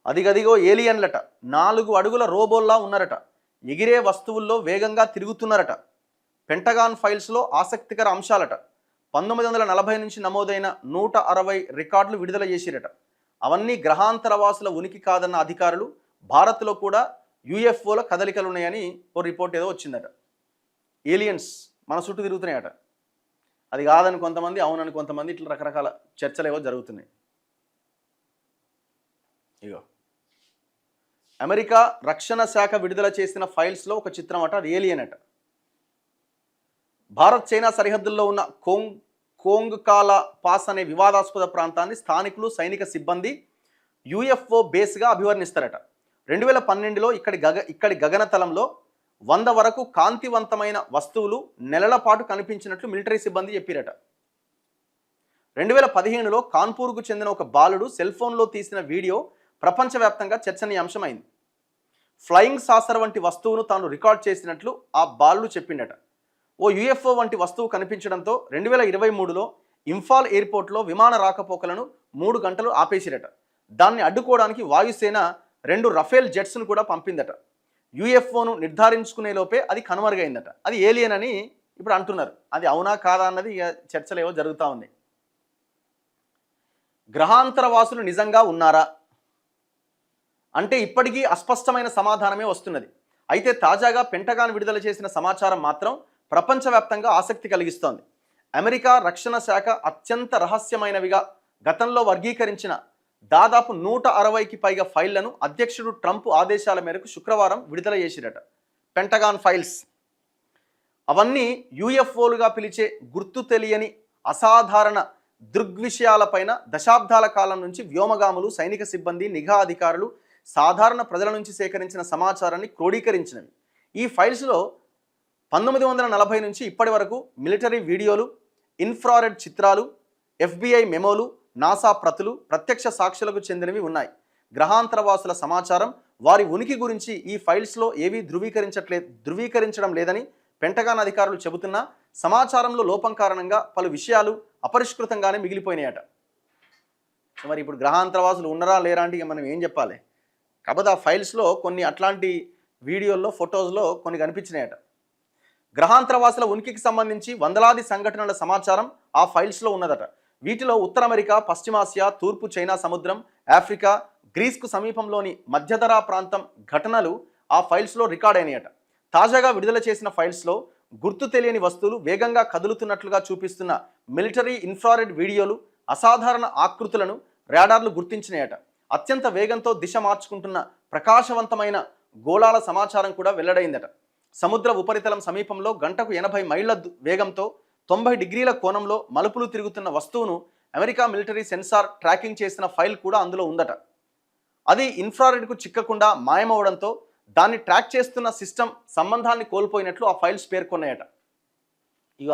అదిగదిగో ఏలియన్లట, 4 అడుగుల రోబోల్లా ఉన్నారట, ఎగిరే వస్తువుల్లో వేగంగా తిరుగుతున్నారట, పెంటగాన్ ఫైల్స్లో ఆసక్తికర అంశాలట, 1940 నుంచి నమోదైన 160 రికార్డులు విడుదల చేసిరట. అవన్నీ గ్రహాంతరవాసుల ఉనికి కాదన్న అధికారులు, భారత్లో కూడా యూఎఫ్ఓల కదలికలు ఉన్నాయని ఓ రిపోర్ట్ ఏదో వచ్చిందట. ఏలియన్స్ మన చుట్టూ తిరుగుతున్నాయట. అది కాదని కొంతమంది, అవునని కొంతమంది, ఇట్లా రకరకాల చర్చలు ఏవో జరుగుతున్నాయి. ఇగో అమెరికా రక్షణ శాఖ విడుదల చేసిన ఫైల్స్లో ఒక చిత్రం అట, అది ఏలియన్ అట. భారత్ చైనా సరిహద్దుల్లో ఉన్న కోంగ్కాలా పాస్ అనే వివాదాస్పద ప్రాంతాన్ని స్థానికులు, సైనిక సిబ్బంది యూఎఫ్ఓ బేస్గా అభివర్ణిస్తారట. 2012లో ఇక్కడి గగనతలంలో 100 వరకు కాంతివంతమైన వస్తువులు నెలల పాటు కనిపించినట్లు మిలిటరీ సిబ్బంది చెప్పిరట. 2015లో కాన్పూర్కు చెందిన ఒక బాలుడు సెల్ ఫోన్లో తీసిన వీడియో ప్రపంచవ్యాప్తంగా చర్చనీయాంశమైంది. ఫ్లయింగ్ సాసర్ వంటి వస్తువును తాను రికార్డ్ చేసినట్లు ఆ బాలుడు చెప్పిండట. ఓ యూఎఫ్ఓ వంటి వస్తువు కనిపించడంతో 2023లో ఇంఫాల్ ఎయిర్పోర్ట్లో విమాన రాకపోకలను 3 గంటలు ఆపేసిరట. దాన్ని అడ్డుకోవడానికి వాయుసేన 2 రఫేల్ జెట్స్ను కూడా పంపిందట. యూఎఫ్ఓను నిర్ధారించుకునే లోపే అది కనుమరుగైందట. అది ఏలియన్ అని ఇప్పుడు అంటున్నారు. అది అవునా కాదా అన్నది చర్చలు ఏవో జరుగుతూ ఉన్నాయి. గ్రహాంతరవాసులు నిజంగా ఉన్నారా అంటే ఇప్పటికీ అస్పష్టమైన సమాధానమే వస్తున్నది. అయితే తాజాగా పెంటగాన్ విడుదల చేసిన సమాచారం మాత్రం ప్రపంచవ్యాప్తంగా ఆసక్తి కలిగిస్తోంది. అమెరికా రక్షణ శాఖ అత్యంత రహస్యమైనవిగా గతంలో వర్గీకరించిన దాదాపు 160కి పైగా ఫైళ్లను అధ్యక్షుడు ట్రంప్ ఆదేశాల మేరకు శుక్రవారం విడుదల చేసిరట. పెంటగాన్ ఫైల్స్ అవన్నీ యూఎఫ్ఓలుగా పిలిచే గుర్తు తెలియని అసాధారణ దృగ్విషయాలపైన దశాబ్దాల కాలం నుంచి వ్యోమగాములు, సైనిక సిబ్బంది, నిఘా అధికారులు, సాధారణ ప్రజల నుంచి సేకరించిన సమాచారాన్ని క్రోడీకరించినవి. ఈ ఫైల్స్లో 1940 నుంచి ఇప్పటి వరకు మిలిటరీ వీడియోలు, ఇన్ఫ్రారెడ్ చిత్రాలు, FBI మెమోలు, నాసా ప్రతులు, ప్రత్యక్ష సాక్షులకు చెందినవి ఉన్నాయి. గ్రహాంతరవాసుల సమాచారం, వారి ఉనికి గురించి ఈ ఫైల్స్లో ఏవీ ధృవీకరించడం లేదని పెంటగాన్ అధికారులు చెబుతున్నా సమాచారంలో లోపం కారణంగా పలు విషయాలు అపరిష్కృతంగానే మిగిలిపోయినాయట. మరి ఇప్పుడు గ్రహాంతరవాసులు ఉన్నారా లేరా అంటే మనం ఏం చెప్పాలి? కాకపోతే ఆ ఫైల్స్లో కొన్ని అట్లాంటి వీడియోల్లో, ఫొటోస్లో కొన్ని కనిపించినాయట. గ్రహాంతరవాసుల ఉనికికి సంబంధించి వందలాది సంఘటనల సమాచారం ఆ ఫైల్స్లో ఉన్నదట. వీటిలో ఉత్తర అమెరికా, పశ్చిమాసియా, తూర్పు చైనా సముద్రం, ఆఫ్రికా, గ్రీస్కు సమీపంలోని మధ్యధరా ప్రాంతం ఘటనలు ఆ ఫైల్స్లో రికార్డ్ అయినాయట. తాజాగా విడుదల చేసిన ఫైల్స్లో గుర్తు తెలియని వస్తువులు వేగంగా కదులుతున్నట్లుగా చూపిస్తున్న మిలిటరీ ఇన్ఫ్రారెడ్ వీడియోలు, అసాధారణ ఆకృతులను రాడార్లు గుర్తించినాయట. అత్యంత వేగంతో దిశ మార్చుకుంటున్న ప్రకాశవంతమైన గోళాల సమాచారం కూడా వెల్లడైందట. సముద్ర ఉపరితలం సమీపంలో గంటకు 80 మైళ్ళ వేగంతో 90 డిగ్రీల కోణంలో మలుపులు తిరుగుతున్న వస్తువును అమెరికా మిలిటరీ సెన్సార్ ట్రాకింగ్ చేసిన ఫైల్ కూడా అందులో ఉందట. అది ఇన్ఫ్రారెడ్కు చిక్కకుండా మాయమవడంతో దాన్ని ట్రాక్ చేస్తున్న సిస్టమ్ సంబంధాన్ని కోల్పోయినట్లు ఆ ఫైల్స్ పేర్కొన్నాయట.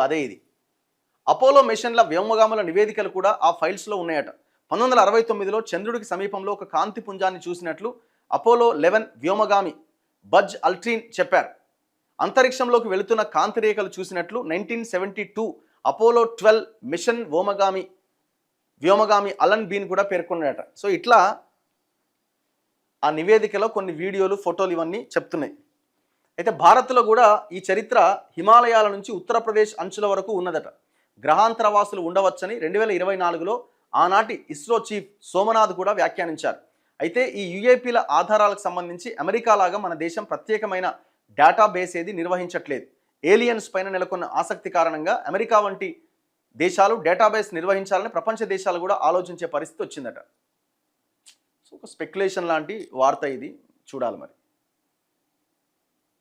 అదే ఇది. అపోలో మిషన్ల వ్యోమగాముల నివేదికలు కూడా ఆ ఫైల్స్లో ఉన్నాయట. 1969లో చంద్రుడికి సమీపంలో ఒక కాంతి పుంజాన్ని చూసినట్లు అపోలో 11 వ్యోమగామి బజ్ అల్ట్రిన్ చెప్పారు. అంతరిక్షంలోకి వెళుతున్న కాంతి రేఖలు చూసినట్లు 1972 అపోలో 12 మిషన్ వ్యోమగామి అలన్ బీన్ కూడా పేర్కొన్నాడట. సో ఇట్లా ఆ నివేదికలో కొన్ని వీడియోలు, ఫోటోలు ఇవన్నీ చెప్తున్నాయి. అయితే భారత్లో కూడా ఈ చరిత్ర హిమాలయాల నుంచి ఉత్తరప్రదేశ్ అంచుల వరకు ఉన్నదట. గ్రహాంతరవాసులు ఉండవచ్చని 2024లో ఆనాటి ఇస్రో చీఫ్ సోమనాథ్ కూడా వ్యాఖ్యానించారు. అయితే ఈ యుఏపీల ఆధారాలకు సంబంధించి అమెరికా లాగా మన దేశం ప్రత్యేకమైన డేటాబేస్ ఏది నిర్వహించట్లేదు. ఏలియన్స్ పైన నెలకొన్న ఆసక్తి కారణంగా అమెరికా వంటి దేశాలు డేటాబేస్ నిర్వహించాలని ప్రపంచ దేశాలు కూడా ఆలోచించే పరిస్థితి వచ్చిందట. సో ఒక స్పెక్యులేషన్ లాంటి వార్త ఇది, చూడాలి మరి.